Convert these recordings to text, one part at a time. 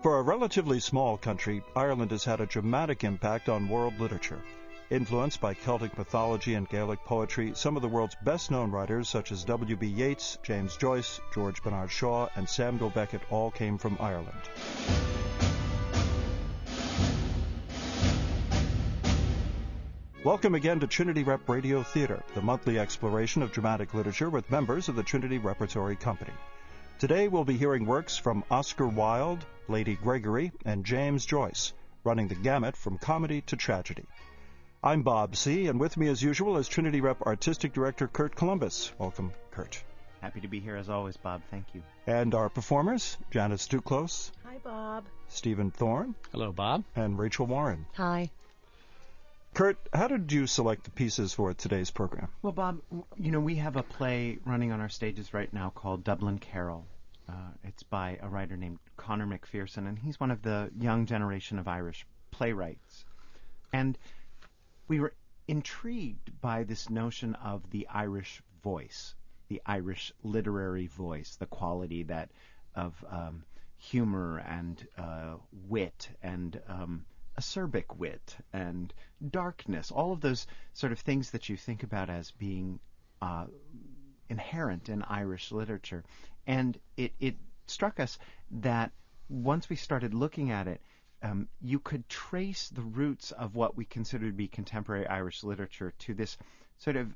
For a relatively small country, Ireland has had a dramatic impact on world literature. Influenced by Celtic mythology and Gaelic poetry, some of the world's best-known writers, such as W.B. Yeats, James Joyce, George Bernard Shaw, and Samuel Beckett, all came from Ireland. Welcome again to Trinity Rep Radio Theatre, the monthly exploration of dramatic literature with members of the Trinity Repertory Company. Today we'll be hearing works from Oscar Wilde, Lady Gregory, and James Joyce, running the gamut from comedy to tragedy. I'm Bob C., and with me as usual is Trinity Rep Artistic Director Kurt Columbus. Welcome, Kurt. Happy to be here as always, Bob. Thank you. And our performers, Janice Duclos. Hi, Bob. Stephen Thorne. Hello, Bob. And Rachel Warren. Hi. Kurt, how did you select the pieces for today's program? Well, Bob, we have a play running on our stages right now called Dublin Carol. It's by a writer named Conor McPherson, and he's one of the young generation of Irish playwrights. And we were intrigued by this notion of the Irish voice, the Irish literary voice, the quality that of humor and wit and acerbic wit and darkness, all of those sort of things that you think about as being inherent in Irish literature. And it struck us that once we started looking at it, you could trace the roots of what we consider to be contemporary Irish literature to this sort of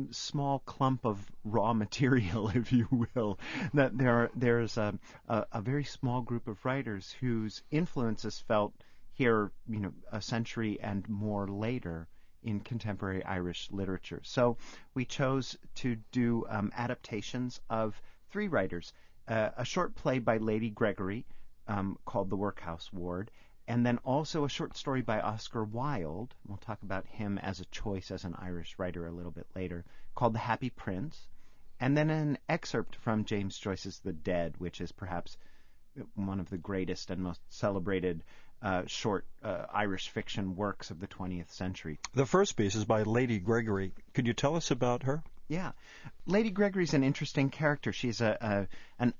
small clump of raw material, if you will, that there's a very small group of writers whose influences felt here, a century and more later in contemporary Irish literature. So we chose to do adaptations of three writers, a short play by Lady Gregory called The Workhouse Ward, and then also a short story by Oscar Wilde. We'll talk about him as a choice as an Irish writer a little bit later, called The Happy Prince, and then an excerpt from James Joyce's The Dead, which is perhaps one of the greatest and most celebrated short Irish fiction works of the 20th century. The first piece is by Lady Gregory. Could you tell us about her? Yeah. Lady Gregory's an interesting character. She's an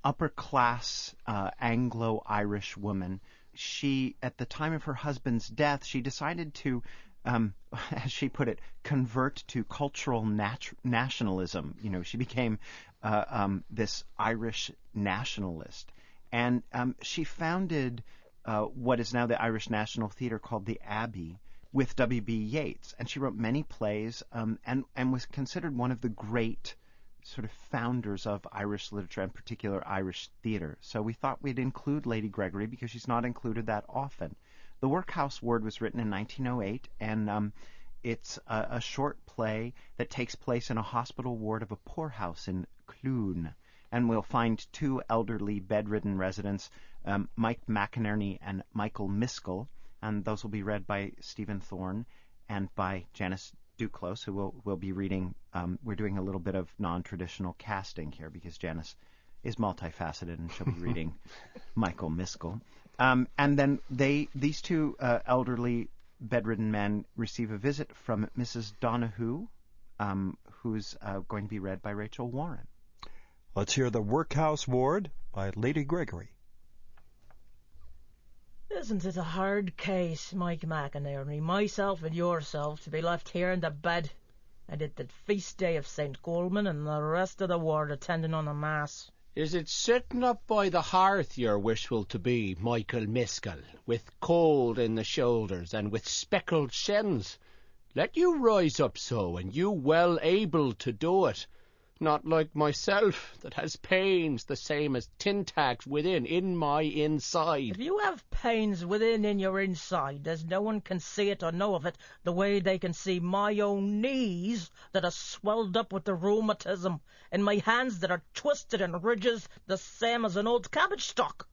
upper-class Anglo-Irish woman. She, at the time of her husband's death, she decided to, as she put it, convert to cultural nationalism. She became this Irish nationalist. And she founded what is now the Irish National Theatre called the Abbey with W.B. Yeats. And she wrote many plays and was considered one of the great sort of founders of Irish literature, in particular Irish theatre. So we thought we'd include Lady Gregory because she's not included that often. The Workhouse Ward was written in 1908, and it's a short play that takes place in a hospital ward of a poorhouse in Clune. And we'll find two elderly bedridden residents, Mike McInerney and Michael Miskell, and those will be read by Stephen Thorne and by Janice Duclos, who will be reading. We're doing a little bit of non-traditional casting here because Janice is multifaceted and she'll be reading Michael Miskell. And then these two elderly bedridden men receive a visit from Mrs. Donahue, who's going to be read by Rachel Warren. Let's hear The Workhouse Ward by Lady Gregory. Isn't it a hard case, Mike McInerney, myself and yourself, to be left here in the bed, and at the feast day of St. Coleman and the rest of the ward attending on the mass? Is it sitting up by the hearth you're wishful to be, Michael Miskell, with cold in the shoulders and with speckled shins? Let you rise up so, and you well able to do it. Not like myself, that has pains the same as tin tacks within in my inside. If you have pains within in your inside, as no one can see it or know of it, the way they can see my own knees that are swelled up with the rheumatism, and my hands that are twisted in ridges the same as an old cabbage stalk.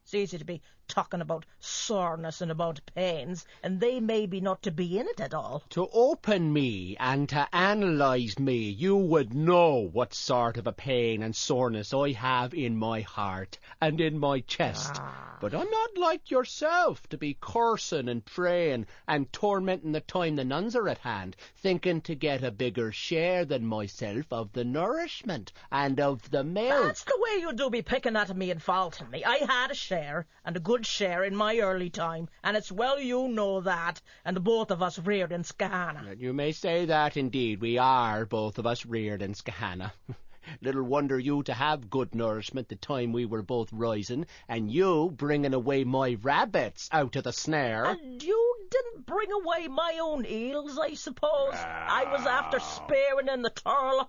It's easy to be talking about soreness and about pains, and they may be not to be in it at all. To open me and to analyse me, you would know what sort of a pain and soreness I have in my heart and in my chest. But I'm not like yourself to be cursing and praying and tormenting the time the nuns are at hand, thinking to get a bigger share than myself of the nourishment and of the milk. That's the way you do be picking at me and faulting me. I had a share, and a good good share in my early time, and it's well you know that, and the both of us reared in Skahana. You may say that indeed. We are both of us reared in Skahana. Little wonder you to have good nourishment the time we were both rising, and you bringing away my rabbits out of the snare. And you didn't bring away my own eels, I suppose? I was after sparing in the Turlough.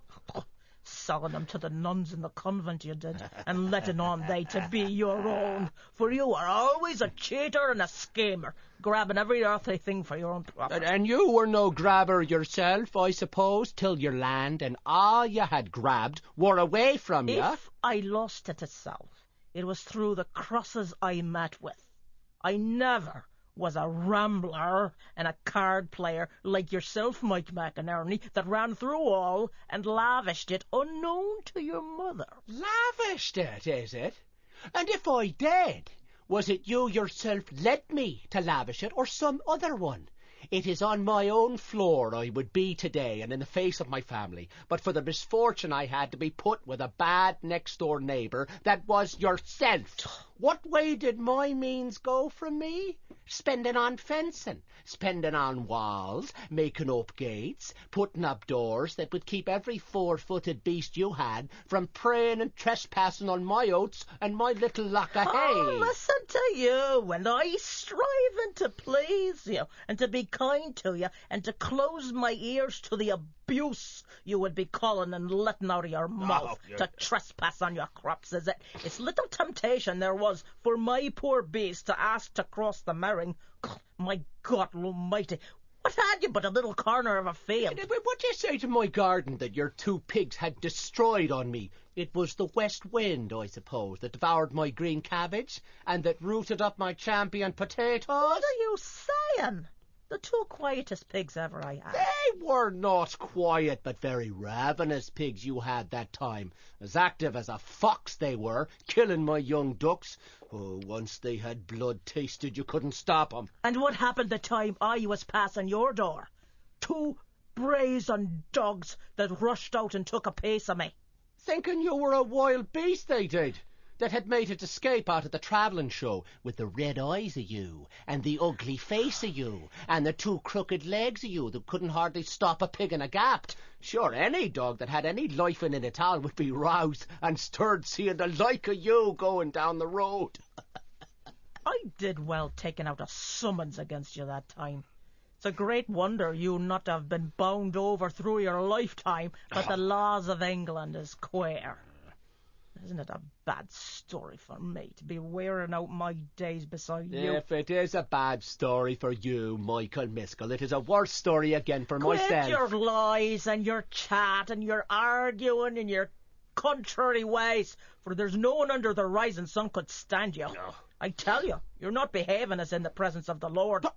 Selling them to the nuns in the convent, you did, and letting on they to be your own. For you are always a cheater and a schemer, grabbing every earthly thing for your own profit. And you were no grabber yourself, I suppose, till your land and all you had grabbed were away from you. If I lost it itself, it was through the crosses I met with. I never was a rambler and a card player like yourself, Mike McInerney, that ran through all and lavished it unknown to your mother. Lavished it, is it? And if I did, was it you yourself led me to lavish it, or some other one? It is on my own floor I would be today, and in the face of my family, but for the misfortune I had to be put with a bad next-door neighbour that was yourself. What way did my means go from me? Spending on fencing, spending on walls, making up gates, putting up doors that would keep every four-footed beast you had from preying and trespassing on my oats and my little lock of hay. Oh, listen to you, and I striving to please you, and to be kind to you, and to close my ears to the abuse you would be calling and letting out of your mouth to trespass on your crops, is it? It's little temptation there was for my poor beast to ask to cross the merring. My God almighty, what had you but a little corner of a field? What do you say to my garden that your two pigs had destroyed on me? It was the west wind, I suppose, that devoured my green cabbage and that rooted up my champion potatoes. What are you saying? The two quietest pigs ever I had. They were not quiet, but very ravenous pigs you had that time. As active as a fox they were, killing my young ducks. Oh, once they had blood tasted, you couldn't stop 'em. And what happened the time I was passing your door? Two brazen dogs that rushed out and took a piece of me. Thinking you were a wild beast, they did, that had made its escape out of the travelling show, with the red eyes of you, and the ugly face of you, and the two crooked legs of you that couldn't hardly stop a pig in a gap. Sure, any dog that had any life in it at all would be roused and stirred seeing the like of you going down the road. I did well taking out a summons against you that time. It's a great wonder you not to have been bound over through your lifetime, but the laws of England is queer. Isn't it a bad story for me to be wearing out my days beside you? If it is a bad story for you, Michael Miskell, it is a worse story again for myself. Quit your lies and your chat and your arguing and your contrary ways, for there's no one under the rising sun could stand you. No. I tell you, you're not behaving as in the presence of the Lord. But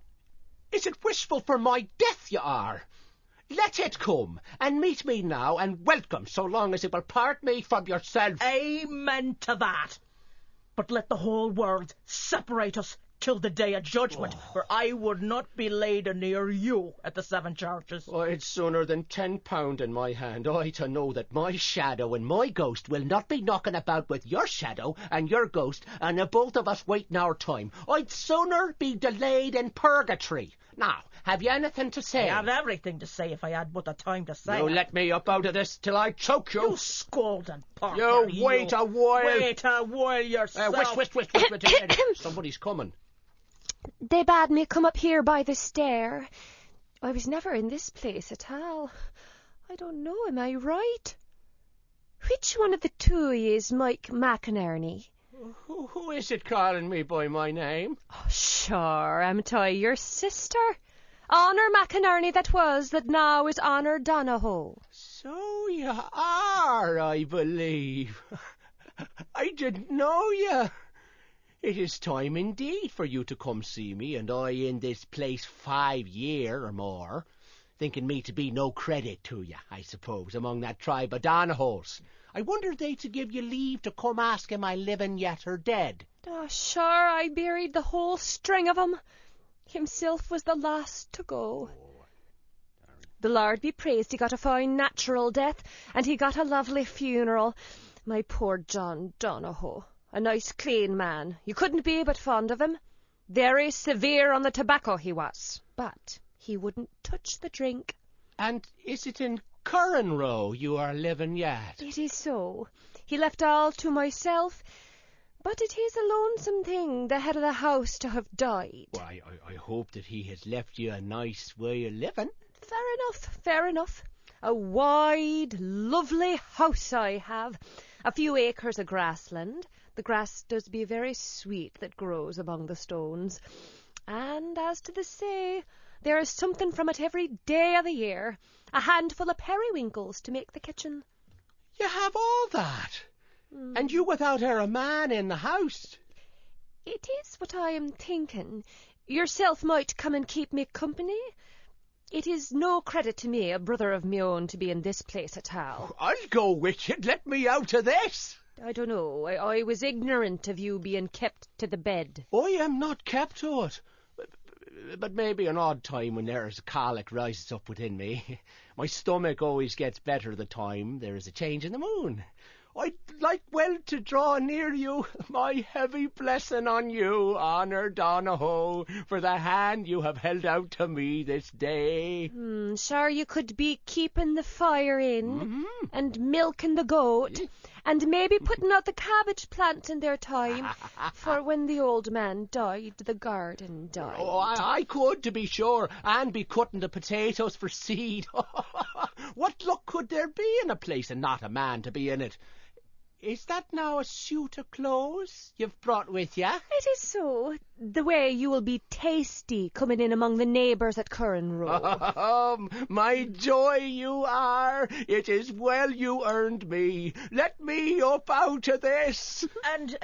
is it wishful for my death you are? Let it come, and meet me now, and welcome, so long as it will part me from yourself. Amen to that. But let the whole world separate us till the day of judgment, for I would not be laid near you at the seven churches. I'd sooner than £10 in my hand, to know that my shadow and my ghost will not be knocking about with your shadow and your ghost, and both of us waiting our time. I'd sooner be delayed in purgatory. Now, have you anything to say? I have everything to say if I had but the time to say You it. let me up out of this till I choke you. You scolding porker, You wait a while. Wait a while yourself. Wait. Somebody's coming. They bade me come up here by the stair. I was never in this place at all. I don't know, am I right? Which one of the two is Mike McInerney? Who is it calling me by my name? Oh, sure, am I your sister? Honor McInerney that was, that now is Honor Donohoe. So you are, I believe. I didn't know you. It is time indeed for you to come see me, and I in this place 5 year or more, thinking me to be no credit to you, I suppose, among that tribe of Donohoes. I wonder they to give you leave to come ask am I living yet or dead. Oh, sure, I buried the whole string of 'em. Himself was the last to go. The Lord be praised, he got a fine natural death, and he got a lovely funeral. My poor John Donohoe. A nice clean man. You couldn't be but fond of him. Very severe on the tobacco he was, but he wouldn't touch the drink. And is it in Curran Row you are living yet? It is so. He left all to myself, but it is a lonesome thing, the head of the house to have died. Well, I hope that he has left you a nice way of living. Fair enough, fair enough. A wide, lovely house I have. A few acres of grassland. The grass does be very sweet that grows among the stones. And as to the say, there is something from it every day of the year. A handful of periwinkles to make the kitchen. You have all that? And you without a man in the house? It is what I am thinking. Yourself might come and keep me company. It is no credit to me, a brother of me own, to be in this place at all. I'll go with you. Let me out of this. I don't know. I was ignorant of you being kept to the bed. I am not kept to it. But maybe an odd time when there is a colic rises up within me. My stomach always gets better the time there is a change in the moon. I'd like well to draw near you, my heavy blessing on you, Honor Donahoe, for the hand you have held out to me this day. Sure you could be keeping the fire in, and milking the goat, and maybe putting out the cabbage plant in their time, for when the old man died, the garden died. Oh, I could, to be sure, and be cutting the potatoes for seed. What luck could there be in a place and not a man to be in it? Is that now a suit of clothes you've brought with you? It is so. The way you will be tasty coming in among the neighbours at Curran Row. My joy you are. It is well you earned me. Let me up out of this. And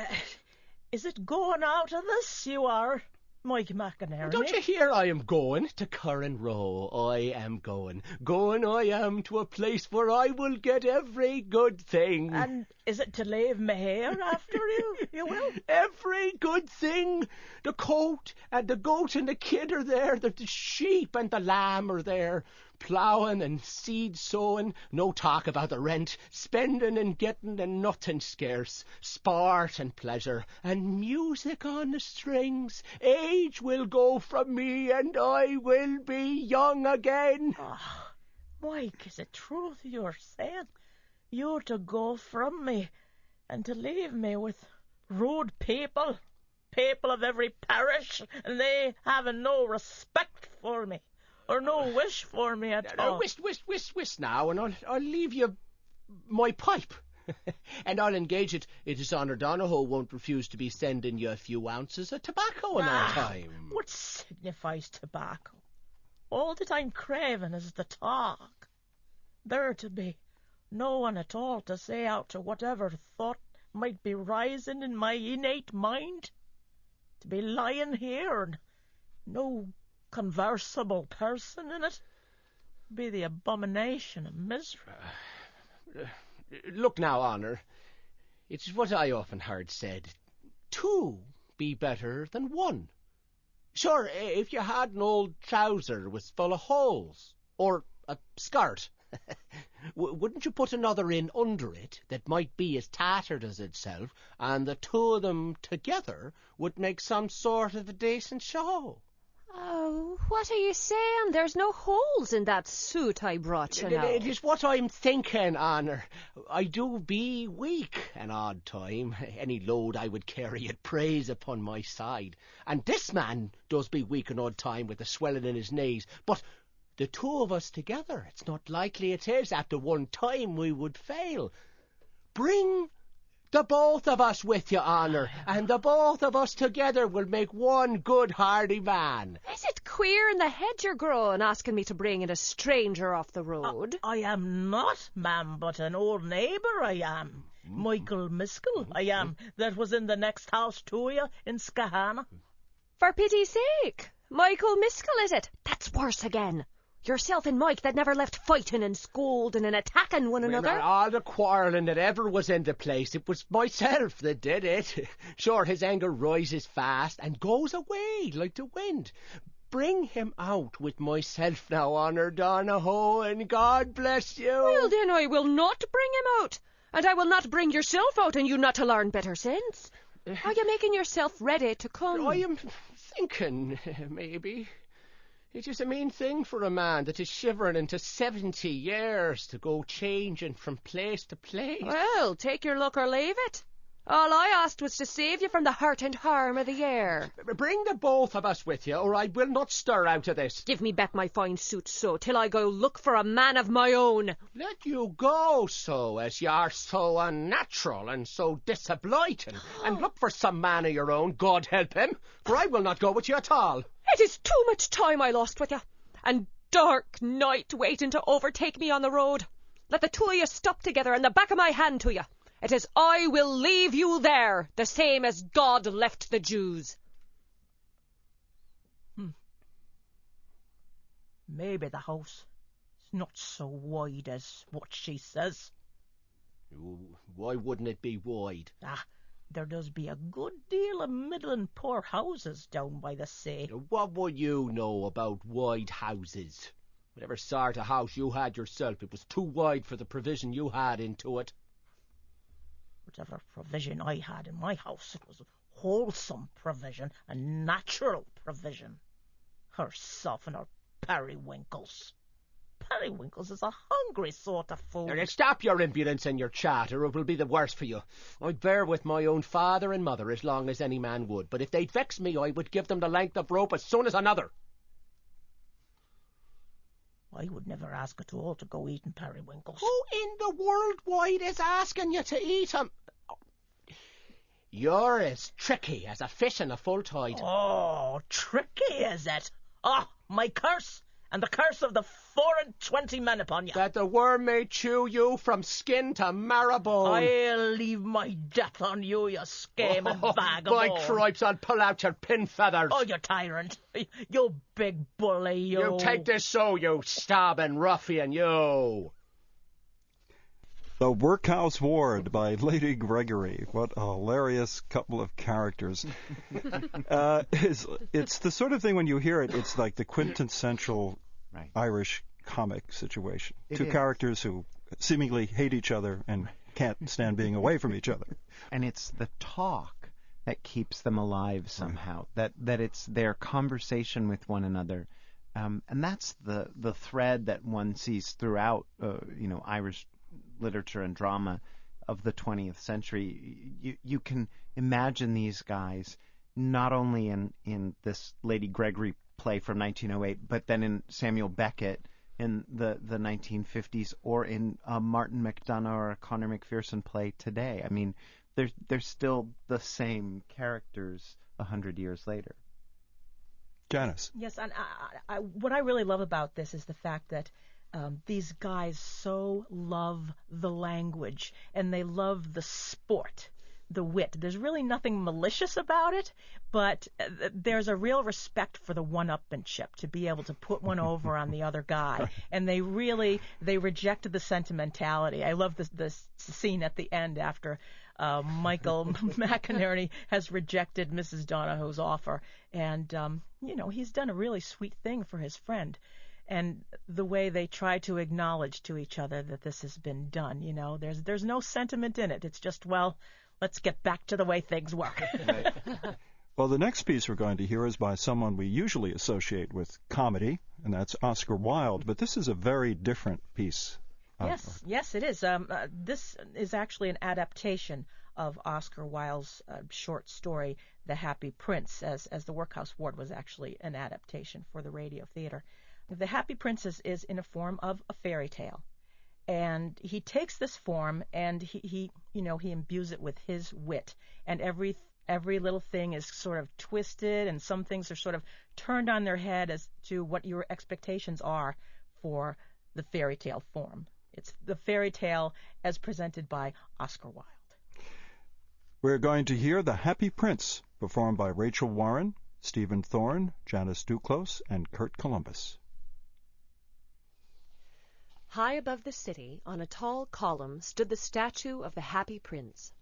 is it going out of this you are, Mike McInerney? Don't you hear I am going to Curran Row? I am going. Going I am to a place where I will get every good thing. And is it to leave me here after you will? Every good thing. The coat and the goat and the kid are there. The sheep and the lamb are there. Ploughing and seed sowing, no talk about the rent, spending and getting and nothing scarce, sport and pleasure, and music on the strings. Age will go from me and I will be young again. Oh, Mike, is it truth you're saying? You're to go from me and to leave me with rude people of every parish, and they having no respect for me. Or no wish for me at all. Whist now, and I'll leave you my pipe. And I'll engage it is Honor Donahoe won't refuse to be sending you a few ounces of tobacco in our time. What signifies tobacco? All that I'm craving is the talk. There to be no one at all to say out to whatever thought might be rising in my innate mind. To be lying here and no conversable person in it be the abomination of misery. Look now, Honor, it's what I often heard said, 2 be better than 1. Sure, if you had an old trouser was full of holes, or a skirt, wouldn't you put another in under it that might be as tattered as itself, and the 2 of them together would make some sort of a decent show? Oh, what are you saying? There's no holes in that suit I brought you now. It is what I'm thinking, Honor. I do be weak an odd time. Any load I would carry it praise upon my side. And this man does be weak an odd time with the swelling in his knees. But the 2 of us together, it's not likely it is. After one time we would fail. Bring the both of us with you, Honor, and the both of us together will make one good hardy man. Is it queer in the head you're growing, asking me to bring in a stranger off the road? I am not, ma'am, but an old neighbour I am. Michael Miskell I am, that was in the next house to you in Skahana. For pity's sake, Michael Miskell is it? That's worse again. Yourself and Mike that never left fighting and scolding and attacking one another. All the quarrelling that ever was in the place, it was myself that did it. Sure, his anger rises fast and goes away like the wind. Bring him out with myself now, Honor Donahoe, and God bless you. Well, then I will not bring him out. And I will not bring yourself out and you not to learn better sense. Are you making yourself ready to come? I am thinking, maybe. It is a mean thing for a man that is shivering into 70 years to go changing from place to place. Well, take your luck or leave it. All I asked was to save you from the hurt and harm of the year. Bring the both of us with you, or I will not stir out of this. Give me back my fine suit so, till I go look for a man of my own. Let you go so, as you are so unnatural and so disobliging, and look for some man of your own, God help him, for I will not go with you at all. It is too much time I lost with you, and dark night waiting to overtake me on the road. Let the two of you stop together and the back of my hand to you. It is I will leave you there, the same as God left the Jews. Maybe the house is not so wide as what she says. Why wouldn't it be wide? There does be a good deal of middling poor houses down by the sea. What would you know about wide houses? Whatever sort of house you had yourself, it was too wide for the provision you had into it. Whatever provision I had in my house, it was wholesome provision, a natural provision. Herself and her periwinkles. Periwinkles is a hungry sort of food. Now, stop your impudence and your chat, or it will be the worse for you. I'd bear with my own father and mother as long as any man would, but if they'd vex me, I would give them the length of rope as soon as another. I would never ask at all to go eating periwinkles. Who in the world wide is asking you to eat 'em? You're as tricky as a fish in a full tide. Oh, tricky is it? My curse, and the curse of the 24 men upon you. That the worm may chew you from skin to marrow-bone. I'll leave my death on you, you scheming vagabond. By cripes, I'll pull out your pin feathers. Oh, you tyrant. You big bully, you. You take this so, you stabbing ruffian, you. The Workhouse Ward by Lady Gregory. What a hilarious couple of characters. It's the sort of thing when you hear it, it's like the quintessential Irish comic situation. Two characters who seemingly hate each other and can't stand being away from each other. And it's the talk that keeps them alive somehow, that it's their conversation with one another. And that's the thread that one sees throughout, Irish literature and drama of the 20th century. You can imagine these guys not only in this Lady Gregory play from 1908, but then in Samuel Beckett in the 1950s, or in a Martin McDonagh or a Conor McPherson play today. I mean, they're still the same characters 100 years later. Janice. Yes, and what I really love about this is the fact that these guys so love the language, and they love the sport, the wit. There's really nothing malicious about it, but there's a real respect for the one-upmanship, to be able to put one over on the other guy. And they reject the sentimentality. I love the scene at the end after Michael McInerney has rejected Mrs. Donahue's offer. And, he's done a really sweet thing for his friend. And the way they try to acknowledge to each other that this has been done, there's no sentiment in it. It's just, let's get back to the way things work. Well, the next piece we're going to hear is by someone we usually associate with comedy, and that's Oscar Wilde. But this is a very different piece. Yes, it is. This is actually an adaptation of Oscar Wilde's short story, The Happy Prince, as the Workhouse Ward was actually an adaptation for the radio theater. The Happy Prince is in a form of a fairy tale. And he takes this form and he imbues it with his wit, and every little thing is sort of twisted, and some things are sort of turned on their head as to what your expectations are for the fairy tale form. It's the fairy tale as presented by Oscar Wilde. We're going to hear The Happy Prince, performed by Rachel Warren, Stephen Thorne, Janice Duclos, and Kurt Columbus. High above the city, on a tall column, stood the statue of the Happy Prince.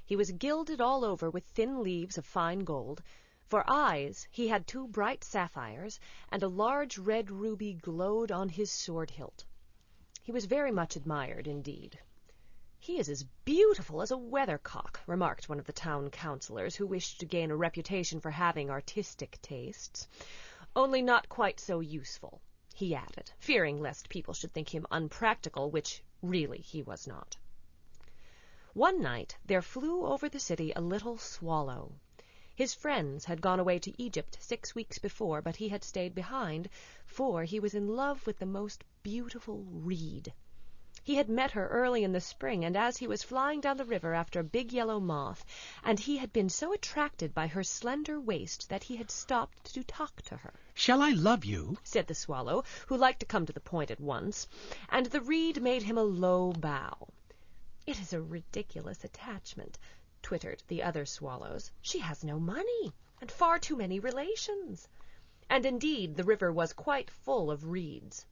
He was gilded all over with thin leaves of fine gold. For eyes, he had 2 bright sapphires, and a large red ruby glowed on his sword hilt. He was very much admired indeed. "He is as beautiful as a weathercock," remarked one of the town councillors, who wished to gain a reputation for having artistic tastes. "Only not quite so useful," he added, fearing lest people should think him unpractical, which really he was not. One night there flew over the city a little swallow. His friends had gone away to Egypt 6 weeks before, but he had stayed behind, for he was in love with the most beautiful reed. He had met her early in the spring, and as he was flying down the river after a big yellow moth, and he had been so attracted by her slender waist that he had stopped to talk to her. "Shall I love you?" said the swallow, who liked to come to the point at once, and the reed made him a low bow. "It is a ridiculous attachment," twittered the other swallows. "She has no money, and far too many relations." And indeed the river was quite full of reeds.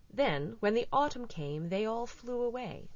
Then, when the autumn came, they all flew away.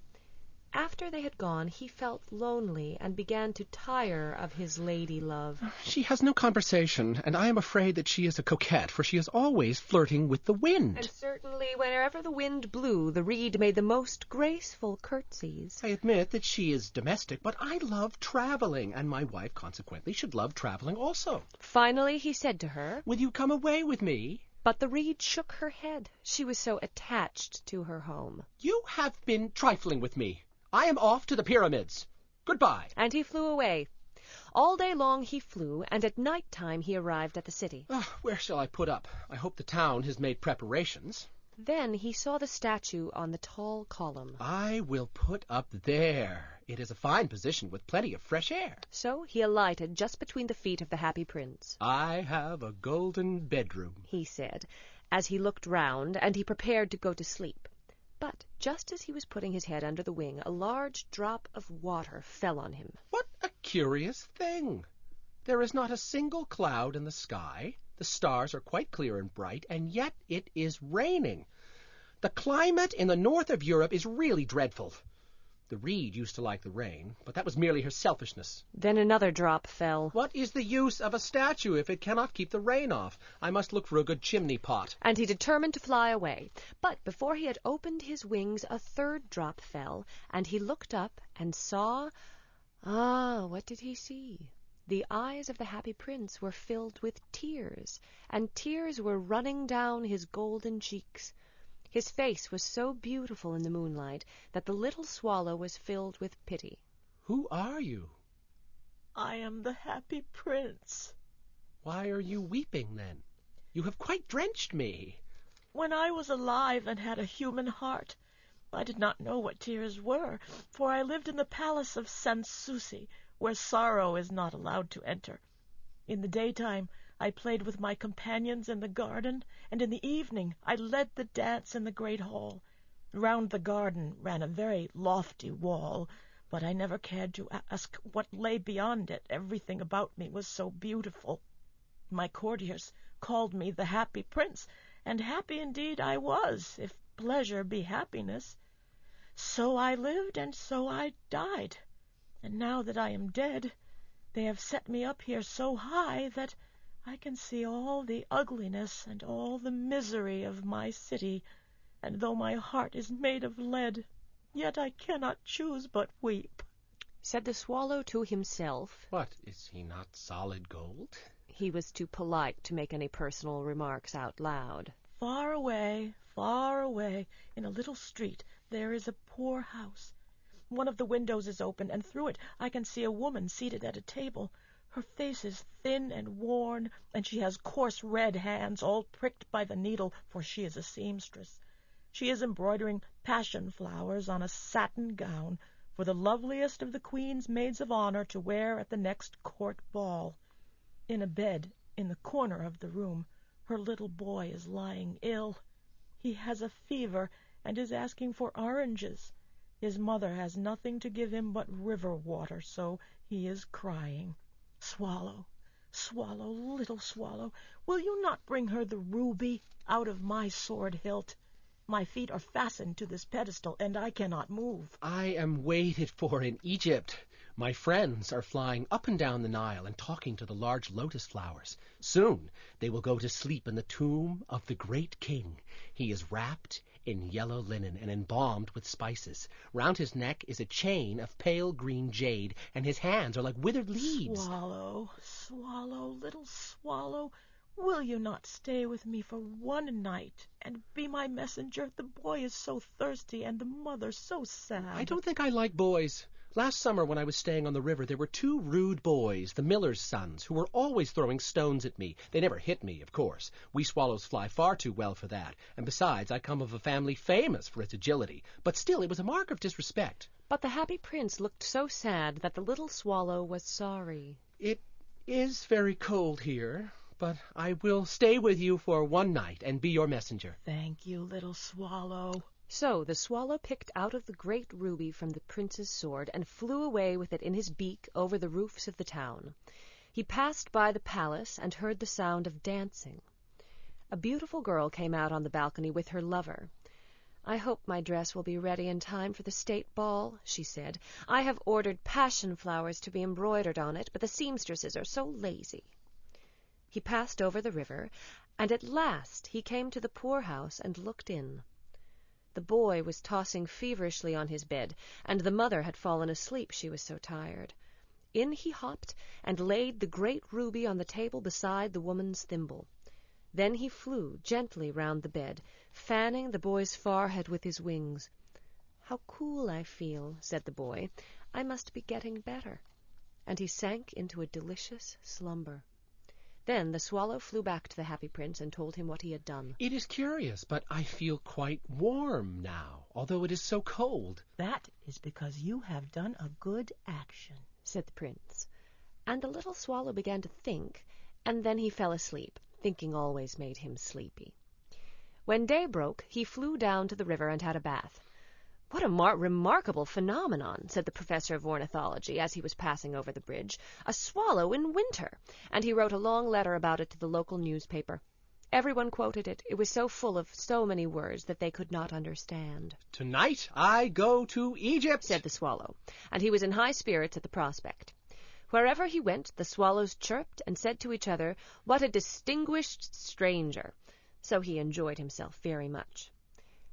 After they had gone, he felt lonely and began to tire of his lady love. "She has no conversation, and I am afraid that she is a coquette, for she is always flirting with the wind." And certainly wherever the wind blew, the reed made the most graceful curtsies. "I admit that she is domestic, but I love traveling, and my wife consequently should love traveling also." Finally he said to her, "Will you come away with me?" But the reed shook her head. She was so attached to her home. "You have been trifling with me. I am off to the pyramids. Goodbye." And he flew away. All day long he flew, and at night time he arrived at the city. Where shall I put up? I hope the town has made preparations. Then he saw the statue on the tall column. "I will put up there. It is a fine position with plenty of fresh air." So he alighted just between the feet of the happy prince. "I have a golden bedroom," he said, as he looked round, and he prepared to go to sleep. But just as he was putting his head under the wing, a large drop of water fell on him. "What a curious thing! There is not a single cloud in the sky. The stars are quite clear and bright, and yet it is raining. The climate in the north of Europe is really dreadful. The reed used to like the rain, but that was merely her selfishness." Then another drop fell. "What is the use of a statue if it cannot keep the rain off? I must look for a good chimney pot." And he determined to fly away. But before he had opened his wings, a third drop fell, and he looked up and saw... what did he see? The eyes of the happy prince were filled with tears, and tears were running down his golden cheeks. His face was so beautiful in the moonlight that the little swallow was filled with pity. "Who are you?" I am the happy prince. "Why are you weeping, then? You have quite drenched me." When I was alive and had a human heart, I did not know what tears were, for I lived in the palace of Sans-Souci, where sorrow is not allowed to enter. In the daytime I played with my companions in the garden, and in the evening I led the dance in the great hall. Round the garden ran a very lofty wall, but I never cared to ask what lay beyond it. Everything about me was so beautiful. My courtiers called me the happy prince, and happy indeed I was, if pleasure be happiness. So I lived, and so I died. And now that I am dead, they have set me up here so high that I can see all the ugliness and all the misery of my city, and though my heart is made of lead, yet I cannot choose but weep." Said the swallow to himself. "What, is he not solid gold?" He was too polite to make any personal remarks out loud. Far away, in a little street, there is a poor house. One of the windows is open, and through it I can see a woman seated at a table. Her face is thin and worn, and she has coarse red hands, all pricked by the needle, for she is a seamstress. She is embroidering passion flowers on a satin gown for the loveliest of the Queen's maids of honor to wear at the next court ball. In a bed in the corner of the room, her little boy is lying ill. He has a fever and is asking for oranges. His mother has nothing to give him but river water, so he is crying. Swallow, swallow, little swallow, will you not bring her the ruby out of my sword hilt? My feet are fastened to this pedestal, and I cannot move." "I am waited for in Egypt. My friends are flying up and down the Nile and talking to the large lotus flowers. Soon they will go to sleep in the tomb of the great king. He is wrapped in yellow linen and embalmed with spices. Round his neck is a chain of pale green jade, and his hands are like withered leaves. Swallow, swallow, little swallow, will you not stay with me for one night and be my messenger? The boy is so thirsty and the mother so sad. I don't think I like boys. Last summer when I was staying on the river, there were 2 rude boys, the miller's sons, who were always throwing stones at me. They never hit me, of course. We swallows fly far too well for that. And besides, I come of a family famous for its agility. But still, it was a mark of disrespect. But the happy prince looked so sad that the little swallow was sorry. It is very cold here, but I will stay with you for one night and be your messenger. Thank you, little swallow. So the swallow picked out of the great ruby from the prince's sword and flew away with it in his beak over the roofs of the town. He passed by the palace and heard the sound of dancing. A beautiful girl came out on the balcony with her lover. "I hope my dress will be ready in time for the state ball," she said. "I have ordered passion flowers to be embroidered on it, but the seamstresses are so lazy." He passed over the river, and at last he came to the poorhouse and looked in. The boy was tossing feverishly on his bed, and the mother had fallen asleep, she was so tired. In he hopped and laid the great ruby on the table beside the woman's thimble. Then he flew gently round the bed, fanning the boy's forehead with his wings. "How cool I feel," said the boy. "I must be getting better." And he sank into a delicious slumber. Then the swallow flew back to the happy prince and told him what he had done. It is curious, but I feel quite warm now, although it is so cold. That is because you have done a good action, said the prince. And the little swallow began to think, and then he fell asleep. Thinking always made him sleepy. When day broke, he flew down to the river and had a bath. "What a remarkable phenomenon," said the professor of ornithology as he was passing over the bridge. "A swallow in winter!" And he wrote a long letter about it to the local newspaper. Everyone quoted it. It was so full of so many words that they could not understand. "Tonight I go to Egypt," said the swallow, and he was in high spirits at the prospect. Wherever he went, the swallows chirped and said to each other, "What a distinguished stranger!" So he enjoyed himself very much.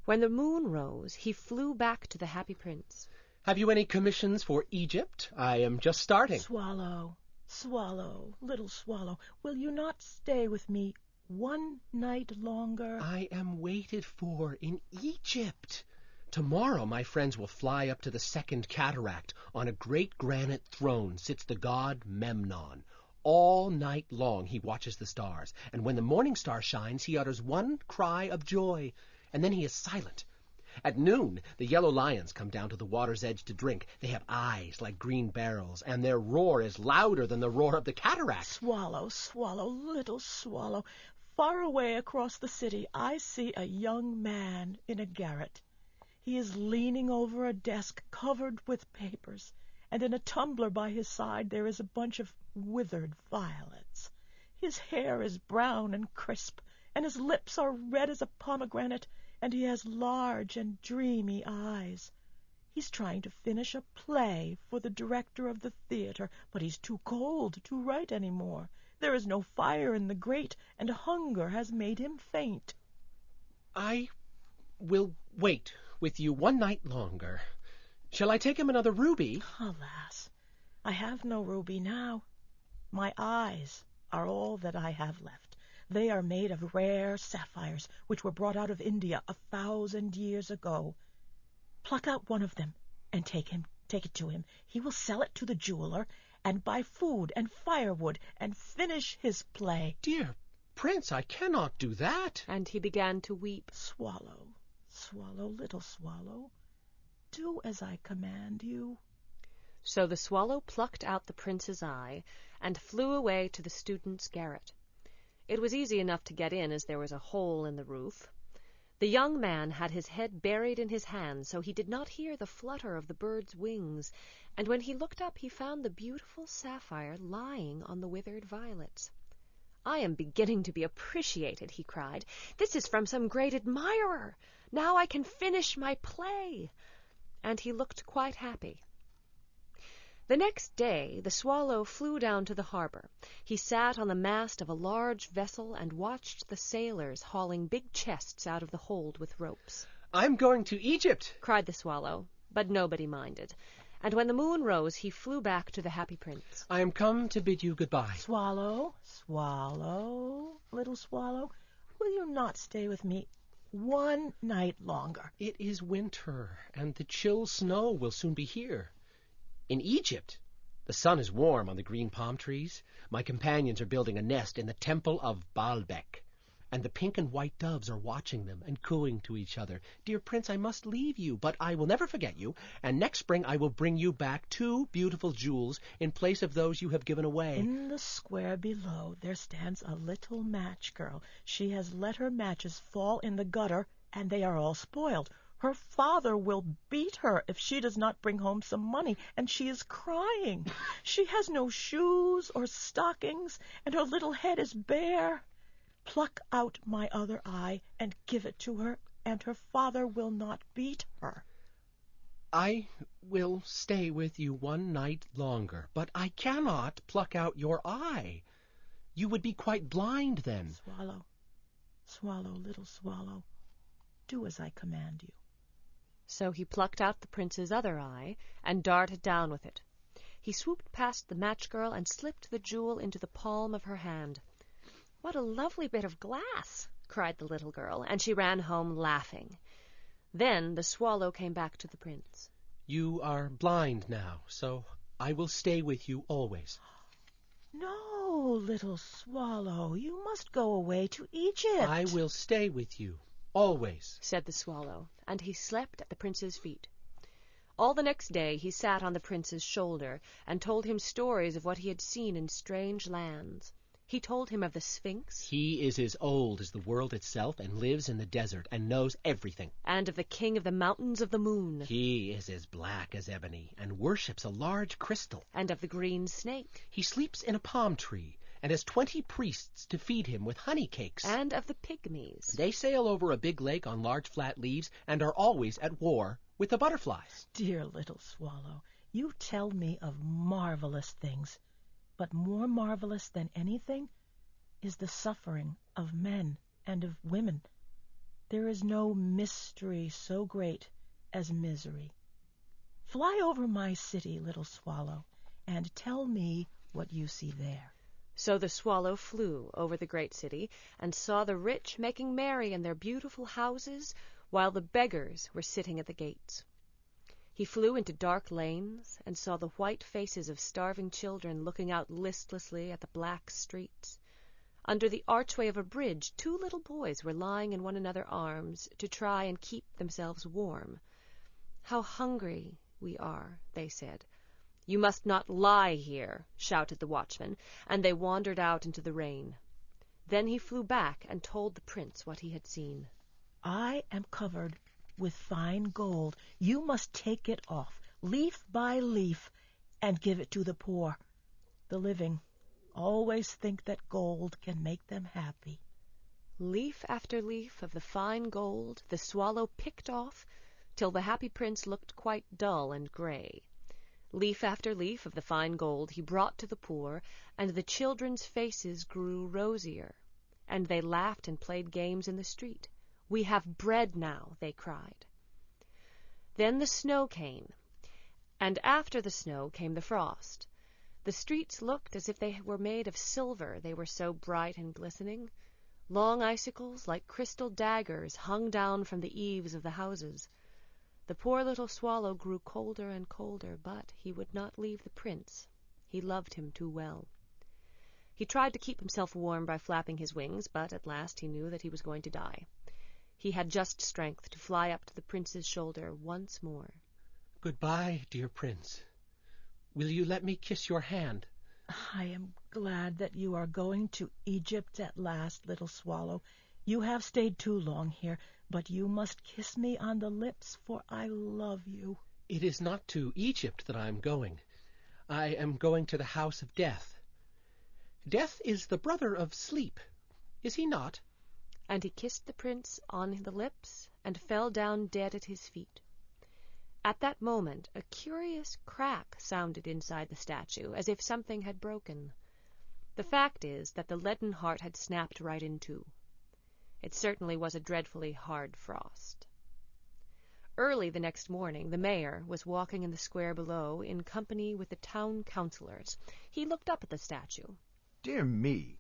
When the moon rose, he flew back to the happy prince. "Have you any commissions for Egypt? I am just starting." "Swallow, swallow, little swallow, will you not stay with me one night longer?" "I am waited for in Egypt. Tomorrow my friends will fly up to the second cataract. On a great granite throne sits the god Memnon. All night long he watches the stars, and when the morning star shines, he utters one cry of joy, and then he is silent. At noon, the yellow lions come down to the water's edge to drink. They have eyes like green barrels, and their roar is louder than the roar of the cataract." "Swallow, swallow, little swallow, far away across the city I see a young man in a garret. He is leaning over a desk covered with papers, and in a tumbler by his side there is a bunch of withered violets. His hair is brown and crisp, and his lips are red as a pomegranate, and he has large and dreamy eyes. He's trying to finish a play for the director of the theater, but he's too cold to write any more. There is no fire in the grate, and hunger has made him faint." "I will wait with you one night longer. Shall I take him another ruby?" "Alas, I have no ruby now. My eyes are all that I have left. They are made of rare sapphires, which were brought out of India 1,000 years ago. Pluck out one of them and take it to him. He will sell it to the jeweler and buy food and firewood and finish his play." "Dear Prince, I cannot do that." And he began to weep. "Swallow, swallow, little swallow, do as I command you." So the swallow plucked out the prince's eye and flew away to the student's garret. It was easy enough to get in, as there was a hole in the roof. The young man had his head buried in his hands, so he did not hear the flutter of the bird's wings, and when he looked up he found the beautiful sapphire lying on the withered violets. "I am beginning to be appreciated," he cried. "This is from some great admirer. Now I can finish my play." And he looked quite happy. The next day the swallow flew down to the harbor. He sat on the mast of a large vessel and watched the sailors hauling big chests out of the hold with ropes. I'm going to Egypt, cried the swallow, but nobody minded. And when the moon rose, he flew back to the happy prince. I am come to bid you goodbye. Swallow, little swallow, will you not stay with me one night longer? It is winter, and the chill snow will soon be here. In Egypt, the sun is warm on the green palm trees. My companions are building a nest in the temple of Baalbek, and the pink and white doves are watching them and cooing to each other. Dear prince, I must leave you, but I will never forget you, and next spring I will bring you back 2 beautiful jewels in place of those you have given away. In the square below there stands a little match girl. She has let her matches fall in the gutter, and they are all spoiled. Her father will beat her if she does not bring home some money, and she is crying. She has no shoes or stockings, and her little head is bare. Pluck out my other eye and give it to her, and her father will not beat her. I will stay with you 1 night longer, but I cannot pluck out your eye. You would be quite blind then. Swallow, little swallow, do as I command you. So he plucked out the prince's other eye and darted down with it. He swooped past the match girl and slipped the jewel into the palm of her hand. "What a lovely bit of glass!" cried the little girl, and she ran home laughing. Then the swallow came back to the prince. You are blind now, so I will stay with you always. No, little swallow, you must go away to Egypt. I will stay with you always, said the swallow, and he slept at the prince's feet. All the next day he sat on the prince's shoulder and told him stories of what he had seen in strange lands. He told him of the Sphinx. He is as old as the world itself and lives in the desert and knows everything. And of the king of the mountains of the moon. He is as black as ebony and worships a large crystal. And of the green snake. He sleeps in a palm tree and has 20 priests to feed him with honey cakes. And of the pygmies. They sail over a big lake on large flat leaves and are always at war with the butterflies. Dear little swallow, you tell me of marvelous things. But more marvelous than anything is the suffering of men and of women. There is no mystery so great as misery. Fly over my city, little swallow, and tell me what you see there. So the swallow flew over the great city and saw the rich making merry in their beautiful houses, while the beggars were sitting at the gates. He flew into dark lanes and saw the white faces of starving children looking out listlessly at the black streets. Under the archway of a bridge, 2 little boys were lying in one another's arms to try and keep themselves warm. "How hungry we are," they said. "You must not lie here," shouted the watchman, and they wandered out into the rain. Then he flew back and told the prince what he had seen. I am covered with fine gold. You must take it off, leaf by leaf, and give it to the poor. The living always think that gold can make them happy. Leaf after leaf of the fine gold the swallow picked off, till the happy prince looked quite dull and gray. Leaf after leaf of the fine gold he brought to the poor, and the children's faces grew rosier, and they laughed and played games in the street. "We have bread now," they cried. Then the snow came, and after the snow came the frost. The streets looked as if they were made of silver, they were so bright and glistening. Long icicles, like crystal daggers, hung down from the eaves of the houses. The poor little swallow grew colder and colder, but he would not leave the prince. He loved him too well. He tried to keep himself warm by flapping his wings, but at last he knew that he was going to die. He had just strength to fly up to the prince's shoulder once more. "Goodbye, dear prince. Will you let me kiss your hand?" I am glad that you are going to Egypt at last, little swallow. You have stayed too long here, but you must kiss me on the lips, for I love you. It is not to Egypt that I am going. I am going to the house of Death. Death is the brother of Sleep, is he not? And he kissed the prince on the lips and fell down dead at his feet. At that moment a curious crack sounded inside the statue, as if something had broken. The fact is that the leaden heart had snapped right in two. It certainly was a dreadfully hard frost. Early the next morning, the mayor was walking in the square below in company with the town councillors. He looked up at the statue. Dear me,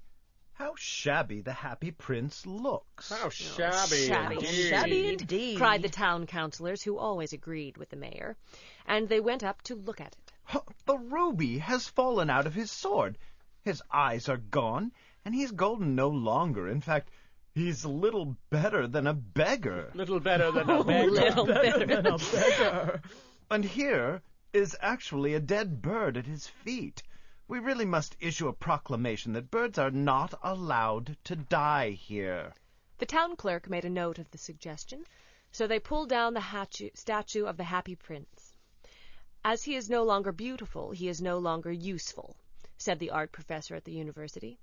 how shabby the Happy Prince looks. How shabby, Shabby, indeed. Shabby indeed, cried the town councillors, who always agreed with the mayor, and they went up to look at it. The ruby has fallen out of his sword. His eyes are gone, and he's golden no longer. In fact, he's little better than a beggar. Little better than a beggar. Little better than a beggar. And here is actually a dead bird at his feet. We really must issue a proclamation that birds are not allowed to die here. The town clerk made a note of the suggestion, so they pulled down the statue of the Happy Prince. As he is no longer beautiful, he is no longer useful, said the art professor at the university.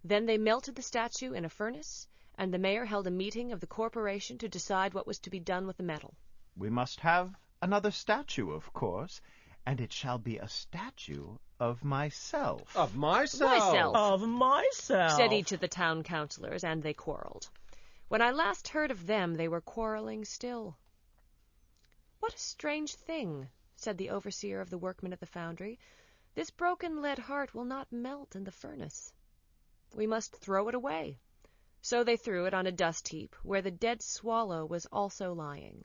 Then they melted the statue in a furnace, and the mayor held a meeting of the corporation to decide what was to be done with the metal. We must have another statue, of course, and it shall be a statue of myself. Of myself. Of myself, said each of the town councillors, and they quarreled. When I last heard of them, they were quarreling still. What a strange thing, said the overseer of the workmen at the foundry. This broken lead heart will not melt in the furnace. We must throw it away. So they threw it on a dust heap, where the dead swallow was also lying.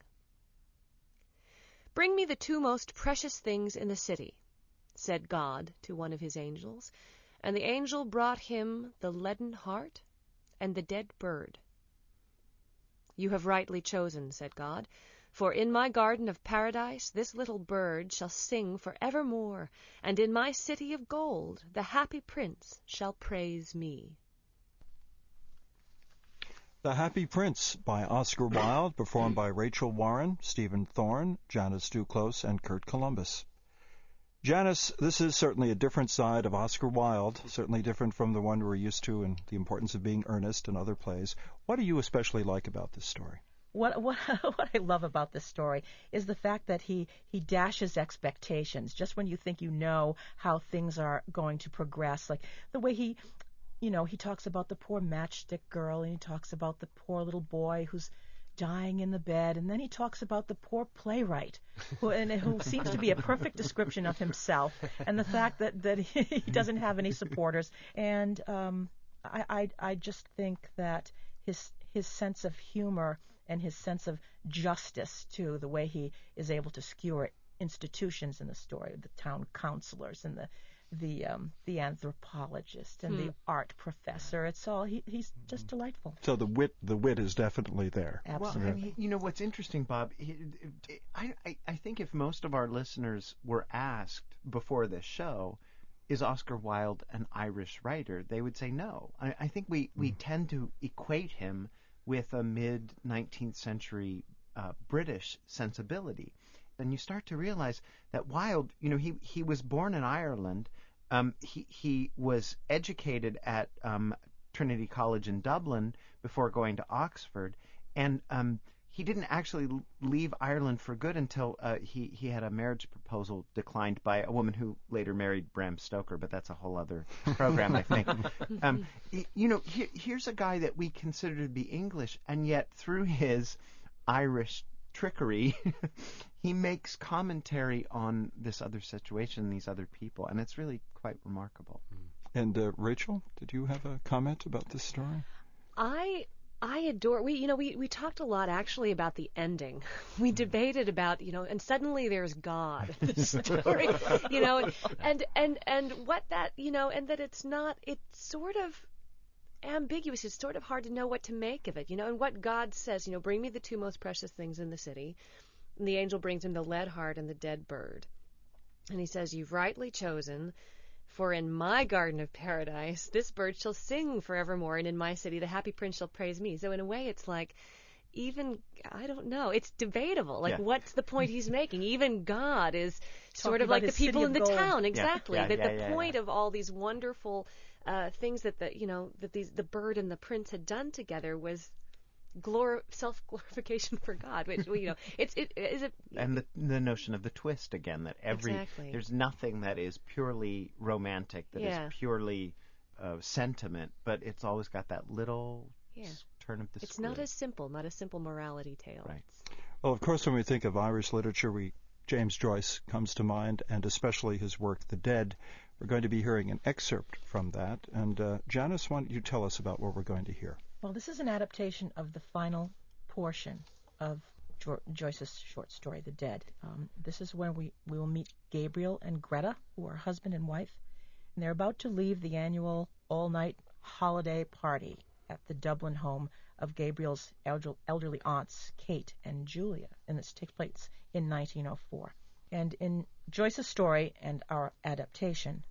Bring me the two most precious things in the city, said God to one of his angels, and the angel brought him the leaden heart and the dead bird. You have rightly chosen, said God, for in my garden of paradise this little bird shall sing for evermore, and in my city of gold the Happy Prince shall praise me. The Happy Prince by Oscar Wilde, performed by Rachel Warren, Stephen Thorne, Janice Duclos, and Kurt Columbus. Janice, this is certainly a different side of Oscar Wilde, certainly different from the one we're used to in The Importance of Being Earnest and other plays. What do you especially like about this story? What I love about this story is the fact that he dashes expectations just when you think you know how things are going to progress, like the way he talks about the poor matchstick girl, and he talks about the poor little boy who's dying in the bed, and then he talks about the poor playwright who seems to be a perfect description of himself, and the fact that he doesn't have any supporters. And I just think that his sense of humor and his sense of justice, too, the way he is able to skewer institutions in the story, the town councilors and the anthropologist and the art professor. It's all he's just delightful. So the wit is definitely there. Absolutely. Well, and you know what's interesting, Bob? I think if most of our listeners were asked before this show, is Oscar Wilde an Irish writer, they would say no. I think we tend to equate him with a mid-19th century British sensibility. And you start to realize that Wilde, he was born in Ireland. He was educated at Trinity College in Dublin before going to Oxford, and he didn't actually leave Ireland for good until he had a marriage proposal declined by a woman who later married Bram Stoker, but that's a whole other program, I think. Here's a guy that we consider to be English, and yet through his Irish trickery, he makes commentary on this other situation, these other people, and it's really quite remarkable. And Rachel, did you have a comment about this story? I adore. We talked a lot actually about the ending. We debated about and suddenly there's God in the story, and what that and that it's sort of ambiguous. It's sort of hard to know what to make of it, and what God says, bring me the two most precious things in the city. And the angel brings him the lead heart and the dead bird. And he says, you've rightly chosen, for in my garden of paradise this bird shall sing forevermore, and in my city the Happy Prince shall praise me. So in a way it's like, even, I don't know, it's debatable. Like, what's the point he's making? Even God is sort of like the people in the town. Exactly. That the point of all these wonderful things that the bird and the prince had done together was self-glorification for God, which and the notion of the twist again, that exactly. There's nothing that is purely romantic, that is purely sentiment, but it's always got that little turn of the screw. It's not a simple morality tale. Right. Well, of course, when we think of Irish literature, James Joyce comes to mind, and especially his work, The Dead. We're going to be hearing an excerpt from that. And Janice, why don't you tell us about what we're going to hear? Well, this is an adaptation of the final portion of Joyce's short story, The Dead. This is where we will meet Gabriel and Greta, who are husband and wife, and they're about to leave the annual all-night holiday party at the Dublin home of Gabriel's elderly aunts, Kate and Julia, and this takes place in 1904. And in Joyce's story and our adaptation,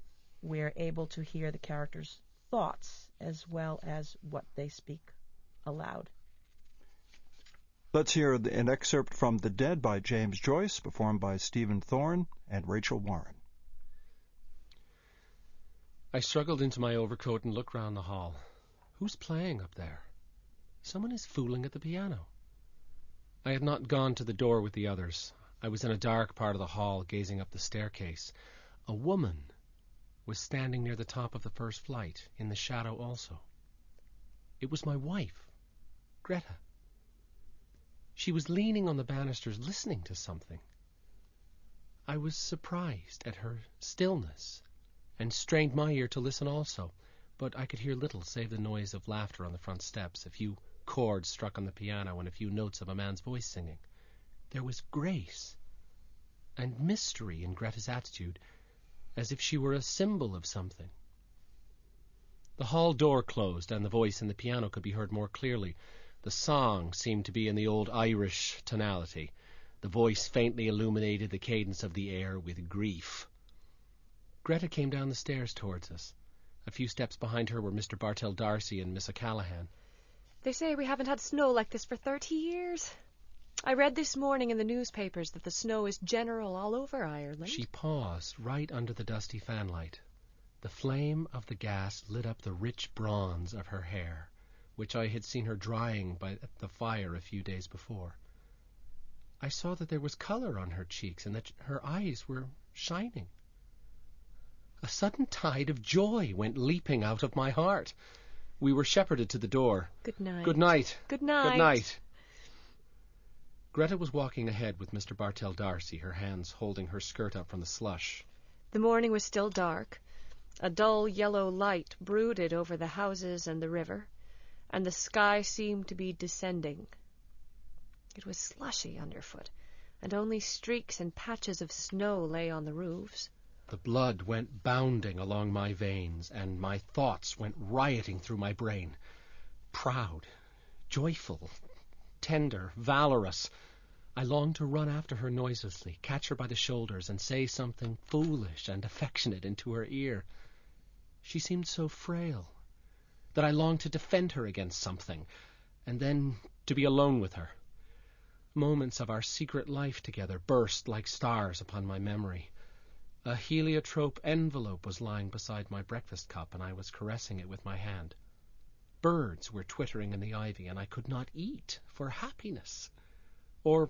we're able to hear the characters' thoughts as well as what they speak aloud. Let's hear an excerpt from The Dead by James Joyce, performed by Stephen Thorne and Rachel Warren. I struggled into my overcoat and looked round the hall. Who's playing up there? Someone is fooling at the piano. I had not gone to the door with the others. I was in a dark part of the hall, gazing up the staircase. A woman was standing near the top of the first flight, in the shadow also. It was my wife, Greta. She was leaning on the banisters, listening to something. I was surprised at her stillness, and strained my ear to listen also, but I could hear little save the noise of laughter on the front steps, a few chords struck on the piano, and a few notes of a man's voice singing. There was grace and mystery in Greta's attitude, as if she were a symbol of something. The hall door closed, and the voice in the piano could be heard more clearly. The song seemed to be in the old Irish tonality. The voice faintly illuminated the cadence of the air with grief. Greta came down the stairs towards us. A few steps behind her were Mr. Bartell D'Arcy and Miss O'Callaghan. They say we haven't had snow like this for 30 years. I read this morning in the newspapers that the snow is general all over Ireland. She paused right under the dusty fanlight. The flame of the gas lit up the rich bronze of her hair, which I had seen her drying by the fire a few days before. I saw that there was color on her cheeks and that her eyes were shining. A sudden tide of joy went leaping out of my heart. We were shepherded to the door. Good night. Good night. Good night. Good night. Greta was walking ahead with Mr. Bartell D'Arcy, her hands holding her skirt up from the slush. The morning was still dark. A dull yellow light brooded over the houses and the river, and the sky seemed to be descending. It was slushy underfoot, and only streaks and patches of snow lay on the roofs. The blood went bounding along my veins, and my thoughts went rioting through my brain. Proud, joyful, tender, valorous. I longed to run after her noiselessly, catch her by the shoulders, and say something foolish and affectionate into her ear. She seemed so frail that I longed to defend her against something, and then to be alone with her. Moments of our secret life together burst like stars upon my memory. A heliotrope envelope was lying beside my breakfast cup, and I was caressing it with my hand. Birds were twittering in the ivy, and I could not eat for happiness. Or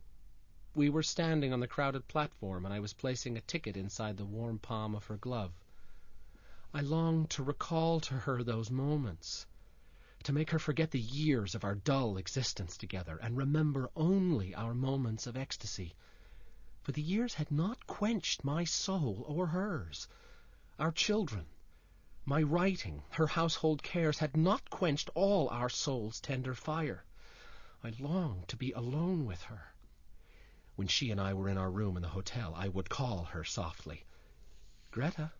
we were standing on the crowded platform, and I was placing a ticket inside the warm palm of her glove. I longed to recall to her those moments, to make her forget the years of our dull existence together, and remember only our moments of ecstasy. For the years had not quenched my soul or hers. Our children, my writing, her household cares had not quenched all our soul's tender fire. I longed to be alone with her. When she and I were in our room in the hotel, I would call her softly, "Greta."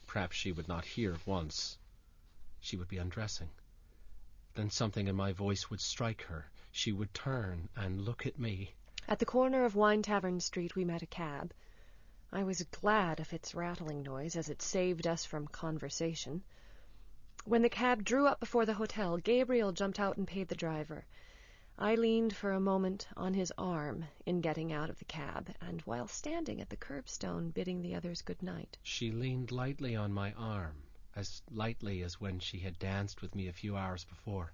Perhaps she would not hear at once. She would be undressing. Then something in my voice would strike her. She would turn and look at me. At the corner of Wine Tavern Street we met a cab. I was glad of its rattling noise, as it saved us from conversation. When the cab drew up before the hotel, Gabriel jumped out and paid the driver. I leaned for a moment on his arm in getting out of the cab, and while standing at the curbstone bidding the others good night. She leaned lightly on my arm, as lightly as when she had danced with me a few hours before.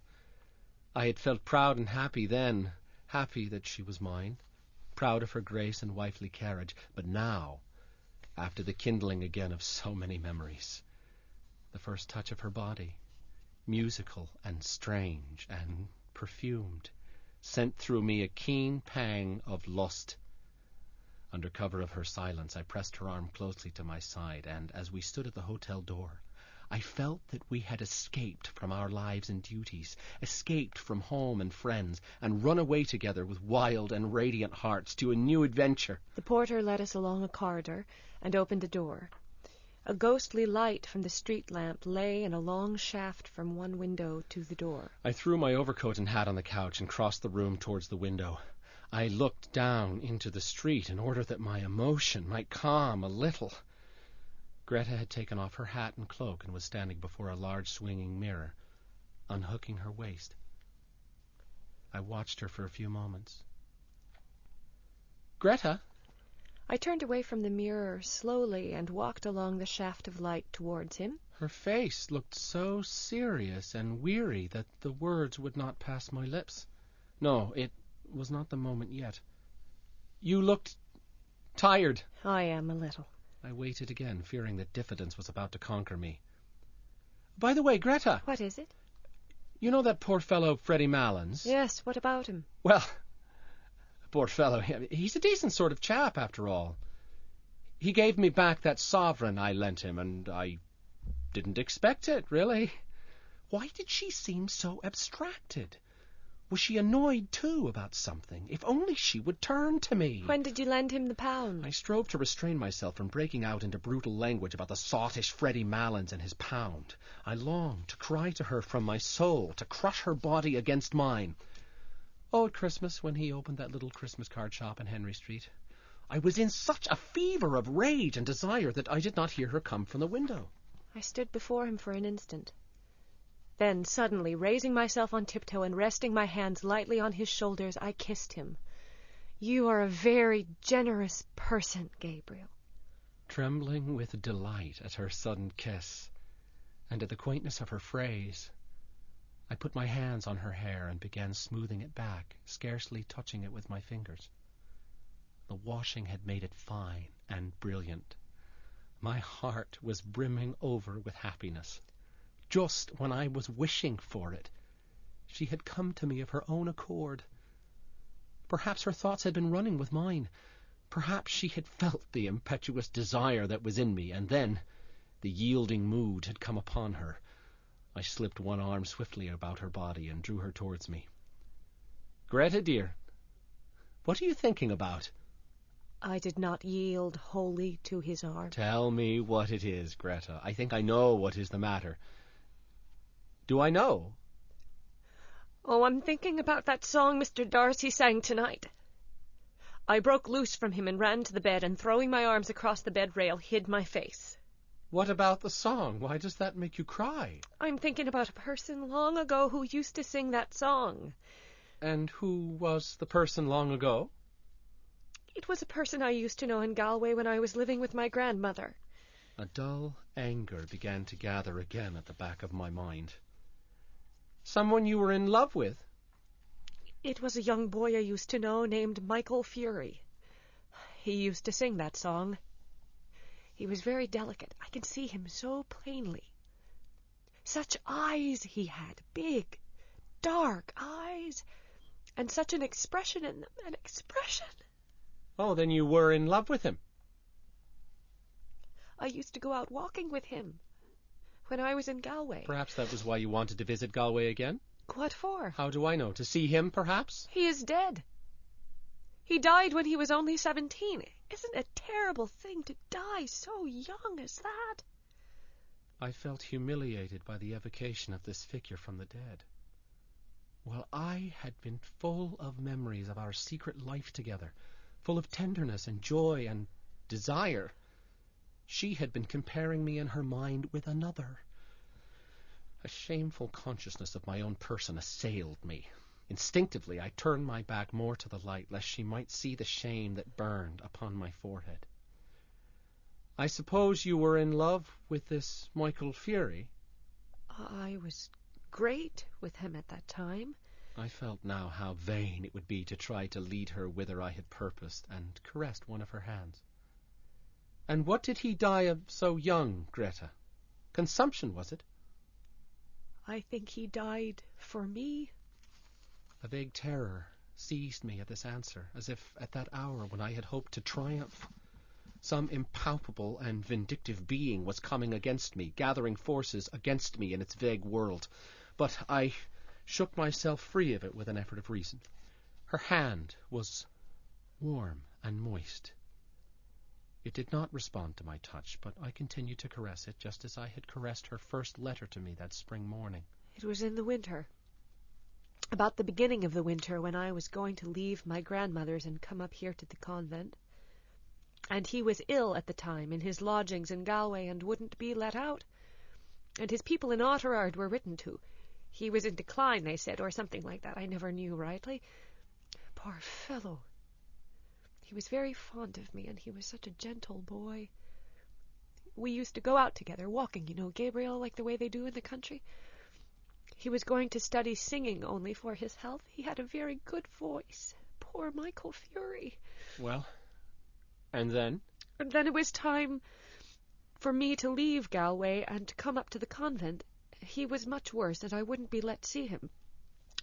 I had felt proud and happy then, happy that she was mine, proud of her grace and wifely carriage. But now, after the kindling again of so many memories, the first touch of her body, musical and strange and perfumed, sent through me a keen pang of lust. Under cover of her silence, I pressed her arm closely to my side, and as we stood at the hotel door, I felt that we had escaped from our lives and duties, escaped from home and friends, and run away together with wild and radiant hearts to a new adventure. The porter led us along a corridor and opened a door. A ghostly light from the street lamp lay in a long shaft from one window to the door. I threw my overcoat and hat on the couch and crossed the room towards the window. I looked down into the street in order that my emotion might calm a little. Greta had taken off her hat and cloak and was standing before a large swinging mirror, unhooking her waist. I watched her for a few moments. "Greta!" I turned away from the mirror slowly and walked along the shaft of light towards him. Her face looked so serious and weary that the words would not pass my lips. No, it was not the moment yet. "You looked tired." "I am a little." I waited again, fearing that diffidence was about to conquer me. "By the way, Greta." "What is it?" "You know that poor fellow Freddie Malins?" "Yes, what about him?" "Well, poor fellow, he's a decent sort of chap, after all. He gave me back that sovereign I lent him, and I didn't expect it, really." Why did she seem so abstracted? Was she annoyed, too, about something? If only she would turn to me. "When did you lend him the pound?" I strove to restrain myself from breaking out into brutal language about the sottish Freddie Malins and his pound. I longed to cry to her from my soul, to crush her body against mine. Oh, at Christmas, when he opened that little Christmas card shop in Henry Street, I was in such a fever of rage and desire that I did not hear her come from the window. I stood before him for an instant. Then, suddenly, raising myself on tiptoe and resting my hands lightly on his shoulders, I kissed him. "You are a very generous person, Gabriel." Trembling with delight at her sudden kiss, and at the quaintness of her phrase, I put my hands on her hair and began smoothing it back, scarcely touching it with my fingers. The washing had made it fine and brilliant. My heart was brimming over with happiness. Just when I was wishing for it, she had come to me of her own accord. Perhaps her thoughts had been running with mine. Perhaps she had felt the impetuous desire that was in me, and then the yielding mood had come upon her. I slipped one arm swiftly about her body and drew her towards me. "Greta, dear, what are you thinking about?" I did not yield wholly to his arm. "Tell me what it is, Greta. I think I know what is the matter." "Do I know?" "Oh, I'm thinking about that song Mr. Darcy sang tonight." I broke loose from him and ran to the bed, and throwing my arms across the bed rail, hid my face. "What about the song? Why does that make you cry?" "I'm thinking about a person long ago who used to sing that song." "And who was the person long ago?" "It was a person I used to know in Galway when I was living with my grandmother." A dull anger began to gather again at the back of my mind. "Someone you were in love with?" "It was a young boy I used to know named Michael Fury. He used to sing that song. He was very delicate. I can see him so plainly. Such eyes he had, big, dark eyes, and such an expression in them, an expression." "Oh, then you were in love with him?" "I used to go out walking with him when I was in Galway." "Perhaps that was why you wanted to visit Galway again?" "What for?" "How do I know? To see him, perhaps?" "He is dead. He died when he was only 17. Isn't it a terrible thing to die so young as that?" I felt humiliated by the evocation of this figure from the dead. While I had been full of memories of our secret life together, full of tenderness and joy and desire, she had been comparing me in her mind with another. A shameful consciousness of my own person assailed me. Instinctively, I turned my back more to the light, lest she might see the shame that burned upon my forehead. "I suppose you were in love with this Michael Fury?" "I was great with him at that time." I felt now how vain it would be to try to lead her whither I had purposed, and caressed one of her hands. "And what did he die of so young, Greta? Consumption, was it?" "I think he died for me." A vague terror seized me at this answer, as if at that hour when I had hoped to triumph, some impalpable and vindictive being was coming against me, gathering forces against me in its vague world. But I shook myself free of it with an effort of reason. Her hand was warm and moist. It did not respond to my touch, but I continued to caress it, just as I had caressed her first letter to me that spring morning. It was in the winter. About the beginning of the winter, when I was going to leave my grandmother's and come up here to the convent. And he was ill at the time in his lodgings in Galway and wouldn't be let out. And his people in Oughterard were written to. He was in decline, they said, or something like that. I never knew rightly. Poor fellow. He was very fond of me, and he was such a gentle boy. We used to go out together, walking, Gabriel, like the way they do in the country. He was going to study singing only for his health. He had a very good voice. Poor Michael Fury. Well, and then? And then it was time for me to leave Galway and to come up to the convent. He was much worse, and I wouldn't be let see him.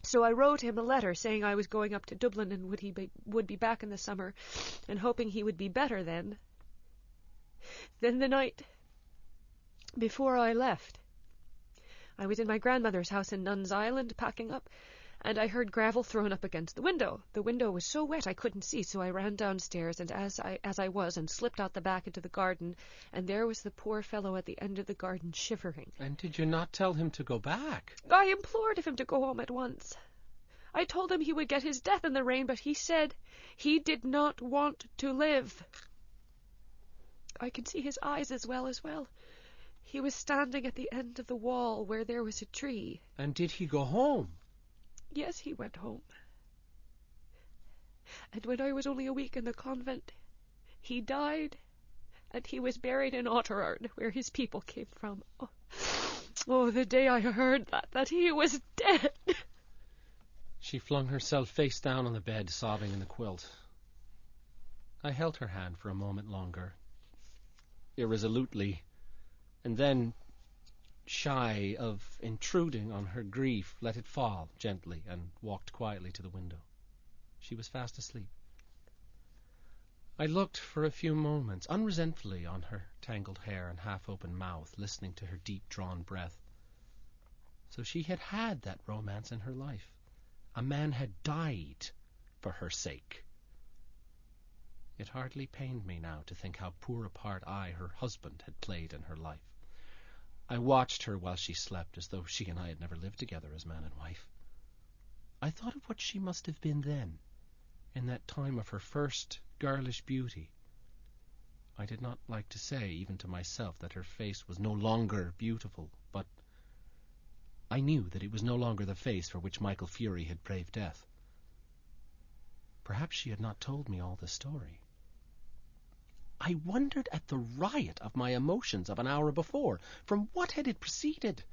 So I wrote him a letter saying I was going up to Dublin and would be back in the summer, and hoping he would be better then. Then the night before I left, I was in my grandmother's house in Nuns Island packing up, and I heard gravel thrown up against the window. The window was so wet I couldn't see, so I ran downstairs, and as I was, and slipped out the back into the garden, and there was the poor fellow at the end of the garden shivering. And did you not tell him to go back? I implored of him to go home at once. I told him he would get his death in the rain, but he said he did not want to live. I can see his eyes as well. He was standing at the end of the wall where there was a tree. And did he go home? Yes, he went home. And when I was only a week in the convent, he died, and he was buried in Oughterard, where his people came from. Oh, the day I heard that he was dead. She flung herself face down on the bed, sobbing in the quilt. I held her hand for a moment longer, irresolutely, and then, shy of intruding on her grief, let it fall gently and walked quietly to the window. She was fast asleep. I looked for a few moments, unresentfully, on her tangled hair and half-open mouth, listening to her deep-drawn breath. So she had had that romance in her life. A man had died for her sake. It hardly pained me now to think how poor a part I, her husband, had played in her life. I watched her while she slept, as though she and I had never lived together as man and wife. I thought of what she must have been then, in that time of her first girlish beauty. I did not like to say, even to myself, that her face was no longer beautiful, but I knew that it was no longer the face for which Michael Fury had braved death. Perhaps she had not told me all the story. I wondered at the riot of my emotions of an hour before. From what had it proceeded?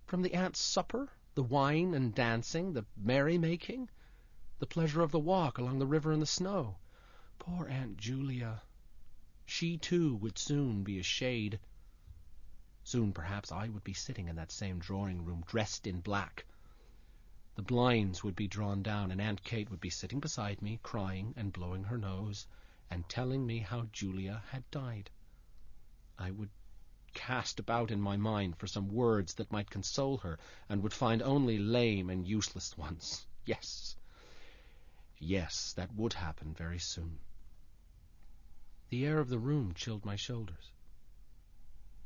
From the aunt's supper, the wine and dancing, the merry-making, the pleasure of the walk along the river in the snow. Poor Aunt Julia. She, too, would soon be a shade. Soon, perhaps, I would be sitting in that same drawing-room, dressed in black. The blinds would be drawn down, and Aunt Kate would be sitting beside me, crying and blowing her nose, and telling me how Julia had died. I would cast about in my mind for some words that might console her, and would find only lame and useless ones. Yes, that would happen very soon. The air of the room chilled my shoulders.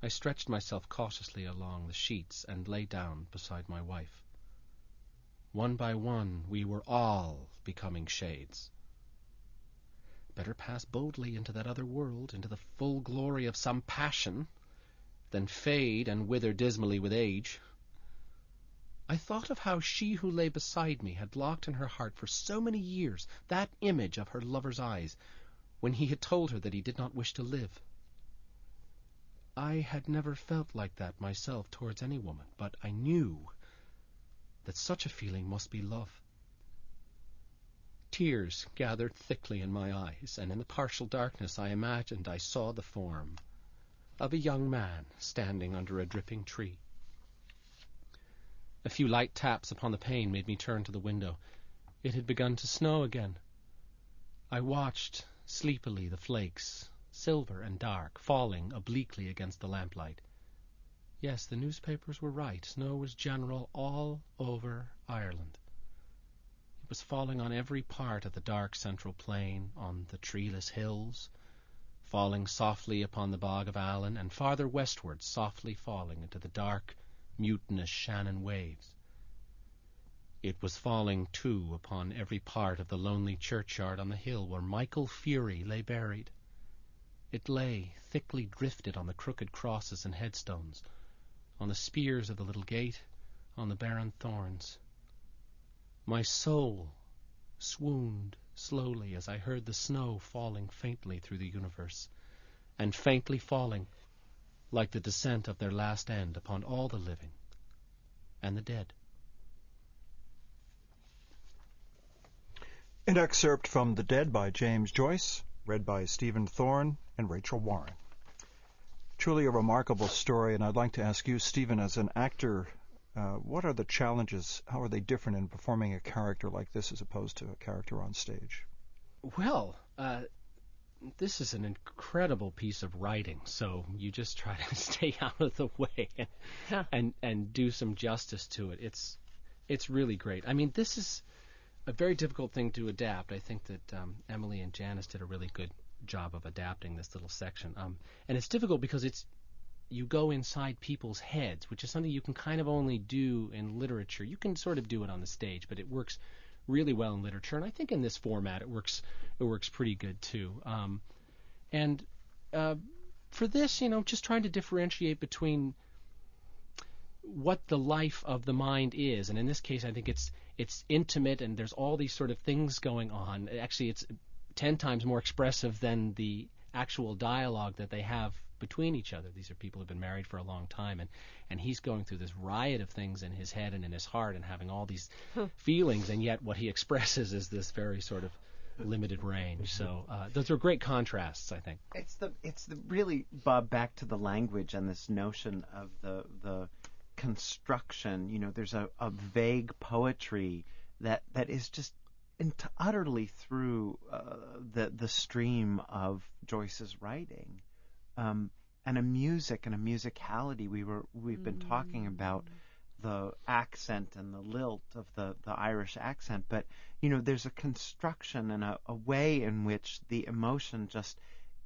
I stretched myself cautiously along the sheets and lay down beside my wife. One by one, we were all becoming shades. Better pass boldly into that other world, into the full glory of some passion, than fade and wither dismally with age. I thought of how she who lay beside me had locked in her heart for so many years that image of her lover's eyes, when he had told her that he did not wish to live. I had never felt like that myself towards any woman, but I knew that such a feeling must be love. Tears gathered thickly in my eyes, and in the partial darkness I imagined I saw the form of a young man standing under a dripping tree. A few light taps upon the pane made me turn to the window. It had begun to snow again. I watched sleepily the flakes, silver and dark, falling obliquely against the lamplight. Yes, the newspapers were right. Snow was general all over Ireland. It was falling on every part of the dark central plain, on the treeless hills, falling softly upon the bog of Allen, and farther westward softly falling into the dark, mutinous Shannon waves. It was falling, too, upon every part of the lonely churchyard on the hill where Michael Fury lay buried. It lay, thickly drifted on the crooked crosses and headstones, on the spears of the little gate, on the barren thorns. My soul swooned slowly as I heard the snow falling faintly through the universe, and faintly falling, like the descent of their last end, upon all the living and the dead. An excerpt from The Dead by James Joyce, read by Stephen Thorne and Rachel Warren. Truly a remarkable story, and I'd like to ask you, Stephen, as an actor, what are the challenges? How are they different in performing a character like this as opposed to a character on stage? Well, this is an incredible piece of writing, so you just try to stay out of the way and do some justice to it. It's really great. I mean, this is a very difficult thing to adapt. I think that Emily and Janice did a really good job of adapting this little section. And it's difficult because you go inside people's heads, which is something you can kind of only do in literature. You can sort of do it on the stage, but it works really well in literature. And I think in this format it works pretty good too. For this, just trying to differentiate between what the life of the mind is, and in this case I think it's intimate, and there's all these sort of things going on. Actually, it's 10 times more expressive than the actual dialogue that they have between each other. These are people who've been married for a long time, and he's going through this riot of things in his head and in his heart and having all these feelings, and yet what he expresses is this very sort of limited range. So those are great contrasts, I think. It's the really, Bob, back to the language and this notion of the construction. There's a vague poetry that is just utterly through the stream of Joyce's writing, and a music and a musicality. We've been talking about the accent and the lilt of the Irish accent, but there's a construction and a way in which the emotion just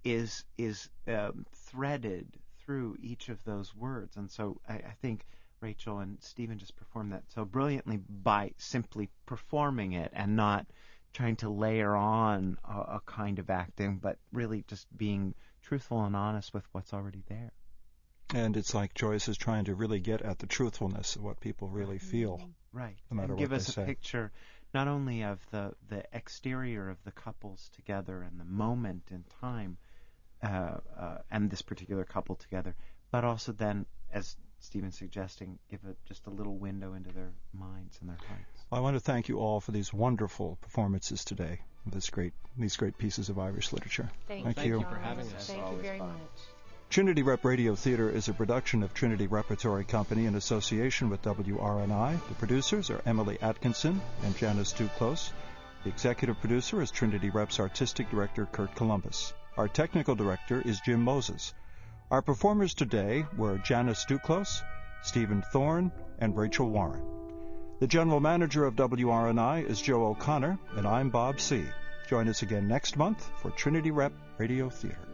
is threaded through each of those words. And so I think Rachel and Stephen just performed that so brilliantly by simply performing it and not trying to layer on a kind of acting, but really just being truthful and honest with what's already there. And it's like Joyce is trying to really get at the truthfulness of what people really feel. Right. No matter and give what us they a say. picture not only of the exterior of the couples together and the moment in time and this particular couple together, but also then, as Stephen's suggesting, give just a little window into their minds and their hearts. I want to thank you all for these wonderful performances today, these great pieces of Irish literature. Thank you for having us. Thank you very much. Trinity Rep Radio Theater is a production of Trinity Repertory Company in association with WRNI. The producers are Emily Atkinson and Janice Duclos. The executive producer is Trinity Rep's artistic director, Kurt Columbus. Our technical director is Jim Moses. Our performers today were Janice Duclos, Stephen Thorne, and Rachel Warren. The general manager of WRNI is Joe O'Connor, and I'm Bob C. Join us again next month for Trinity Rep Radio Theater.